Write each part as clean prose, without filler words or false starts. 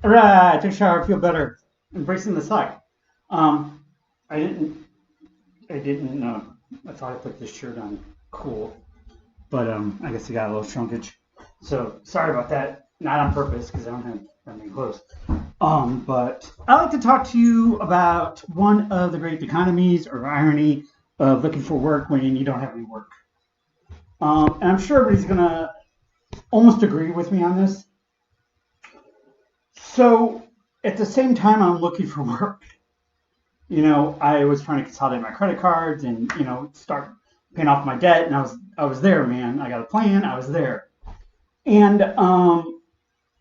All right, took a shower, feel better. Embracing the suck. Um, I didn't, I didn't. I thought I put this shirt on cool, but I guess it got a little shrinkage. So sorry about that. Not on purpose because I don't have that many clothes. But I like to talk to you about one of the great economies or irony of looking for work when you don't have any work. And I'm sure everybody's gonna almost agree with me on this. So at the same time, I'm looking for work. I was trying to consolidate my credit cards and start paying off my debt, and I was there, man. I got a plan. I was there, and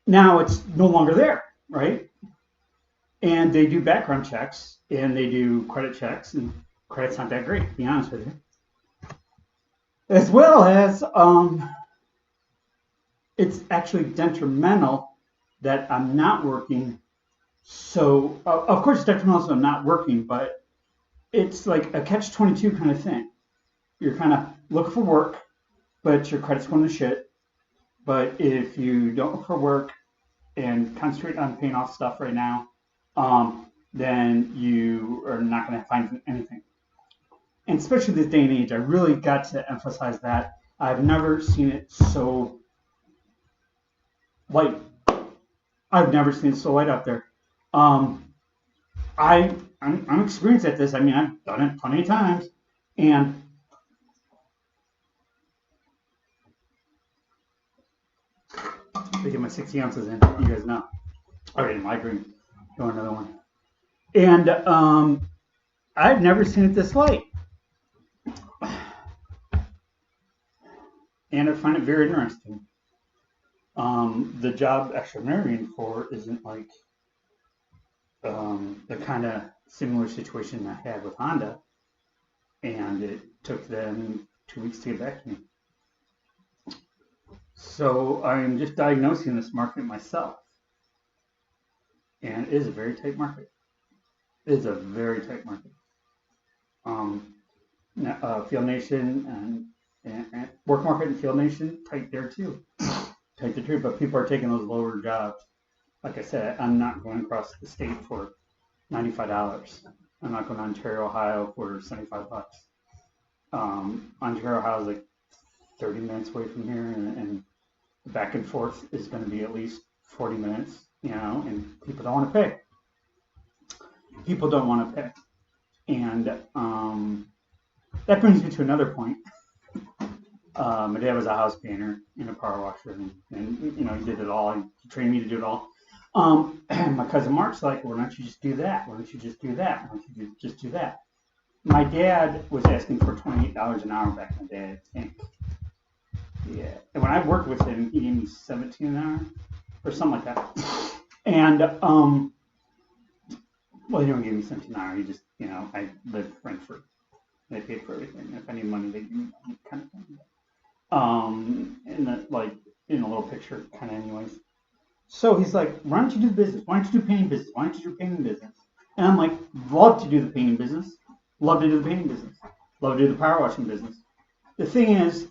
now it's no longer there, right? And they do background checks and they do credit checks, and credit's not that great, to be honest with you. As well as it's actually detrimental that I'm not working. So of course it's detrimental that I'm not working, but it's like a catch-22 kind of thing. You're kind of looking for work, but your credit's going to shit. But if you don't look for work and concentrate on paying off stuff right now, then you are not going to find anything. And especially this day and age, I really got to emphasize that. I've never seen it so light. I've never seen it so light out there. I'm experienced at this. I mean, I've done it plenty of times, and I get my 60 ounces in. You guys know. I already had a migraine. Go another one. And I've never seen it this light. And I find it very interesting. The job actually I'm interviewing for isn't like the kind of similar situation I had with Honda, and it took them 2 weeks to get back to me. So I'm just diagnosing this market myself, and it is a very tight market. It is a very tight market. Field Nation and work market and Field Nation tight there too. Tight there too, but people are taking those lower jobs. Like I said, I'm not going across the state for $95. I'm not going to Ontario, Ohio for $75. Ontario, Ohio is like 30 minutes away from here, and back and forth is going to be at least 40 minutes, and people don't want to pay. People don't want to pay. And that brings me to another point. My dad was a house painter and a power washer, and he did it all. He trained me to do it all. And my cousin Mark's like, well, why don't you just do that? Why don't you just do that? Why don't you just do that? My dad was asking for $28 an hour back in the day, I think. Yeah. And when I worked with him, he gave me $17 an hour or something like that. And, well, he didn't give me $17 an hour. He just, I lived rent free. They paid for everything. If I need money, they give me money, kind of thing. And that, like, in a little picture, kind of anyways. So he's like, why don't you do business? Why don't you do painting business? Why don't you do painting business? And I'm like, love to do the painting business. Love to do the painting business. Love to do the power washing business. The thing is,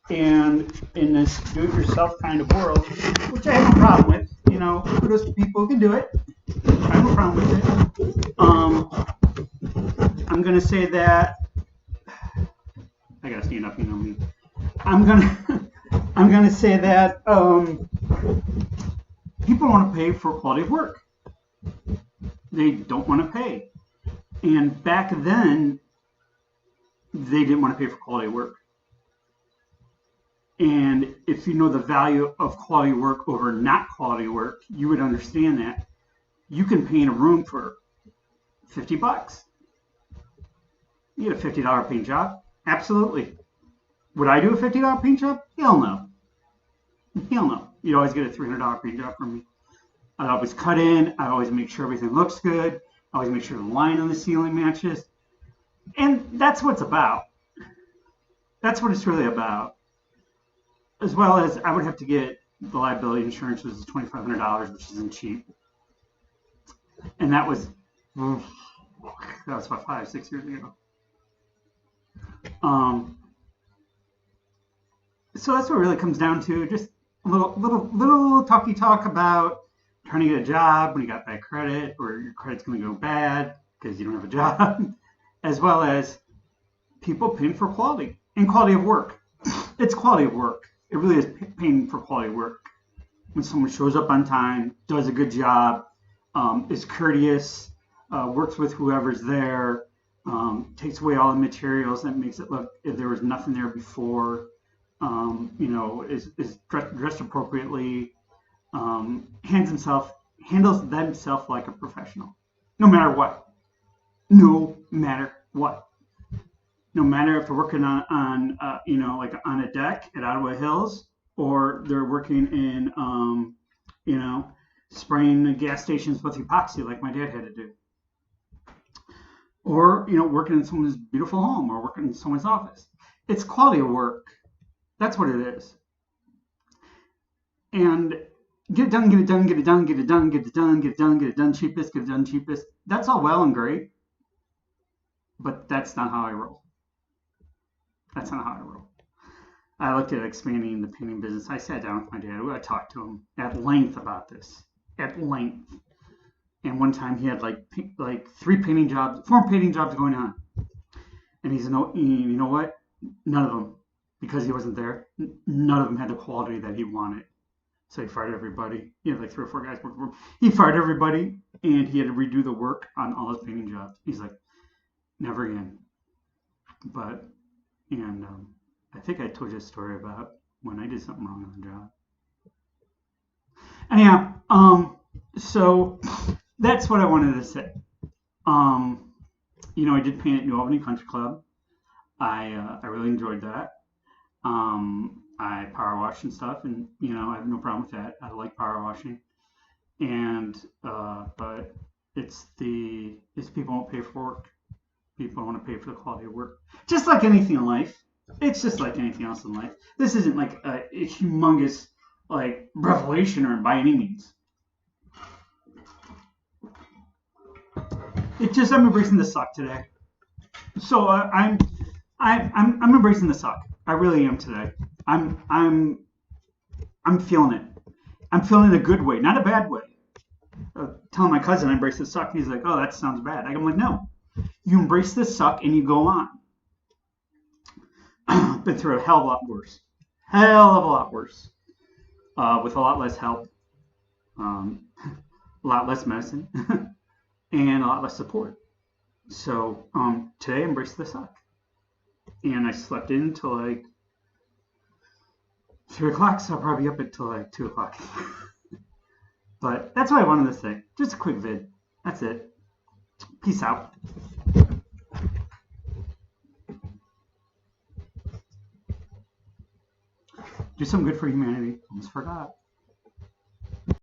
and in this do-it-yourself kind of world, which I have no problem with, kudos to people who can do it. I have no problem with it. I'm gonna say that I gotta stand up, me. I'm gonna say that people want to pay for quality of work. They don't want to pay, and back then they didn't want to pay for quality of work. And if you know the value of quality work over not quality work, you would understand that you can paint a room for $50. You get a $50 paint job? Absolutely. Would I do a $50 paint job? Hell no. Hell no. You'd always get a $300 paint job from me. I'd always cut in. I'd always make sure everything looks good. I always make sure the line on the ceiling matches. And that's what it's about. That's what it's really about. As well as I would have to get the liability insurance, which is $2,500, which isn't cheap. And that was about 5-6 years ago. So that's what it really comes down to. Just a little talky talk about trying to get a job when you got bad credit, or your credit's going to go bad because you don't have a job, as well as people paying for quality and quality of work. It's quality of work. It really is paying for quality of work. When someone shows up on time, does a good job, is courteous, works with whoever's there, takes away all the materials that makes it look if there was nothing there before, is dressed appropriately, handles themselves like a professional, no matter what. No matter what. No matter if they're working on like on a deck at Ottawa Hills, or they're working in, spraying the gas stations with epoxy like my dad had to do. Or, working in someone's beautiful home, or working in someone's office. It's quality of work. That's what it is. And get it done, get it done, get it done, get it done, get it done, get it done, get it done cheapest, get it done cheapest. That's all well and great. But that's not how I roll. That's not how I roll. I looked at expanding the painting business. I sat down with my dad. I talked to him at length about this. At length. And one time he had like 4 painting jobs going on. And he said, no, you know what? None of them, because he wasn't there, none of them had the quality that he wanted. So he fired everybody. He had like 3 or 4 guys working for him. He fired everybody, and he had to redo the work on all his painting jobs. He's like, never again. I think I told you a story about when I did something wrong on the job. Anyhow, so that's what I wanted to say. I did paint at New Albany Country Club. I really enjoyed that. I power washed and stuff, and I have no problem with that. I like power washing, but it's people won't pay for work. People want to pay for the quality of work. Just like anything in life. It's just like anything else in life. This isn't like a humongous revelation or by any means. It's just I'm embracing the suck today. So I'm embracing the suck. I really am today. I'm feeling it. I'm feeling it in a good way, not a bad way. Telling my cousin I embrace the suck. He's like, oh, that sounds bad. I'm like, no. You embrace the suck and you go on. Been through a hell of a lot worse. Hell of a lot worse. With a lot less help. A lot less medicine. And a lot less support. So today I embraced the suck. And I slept in until 3 o'clock, so I'll probably be up until 2 o'clock. But that's what I wanted to say. Just a quick vid. That's it. Peace out. Do something good for humanity. Almost forgot.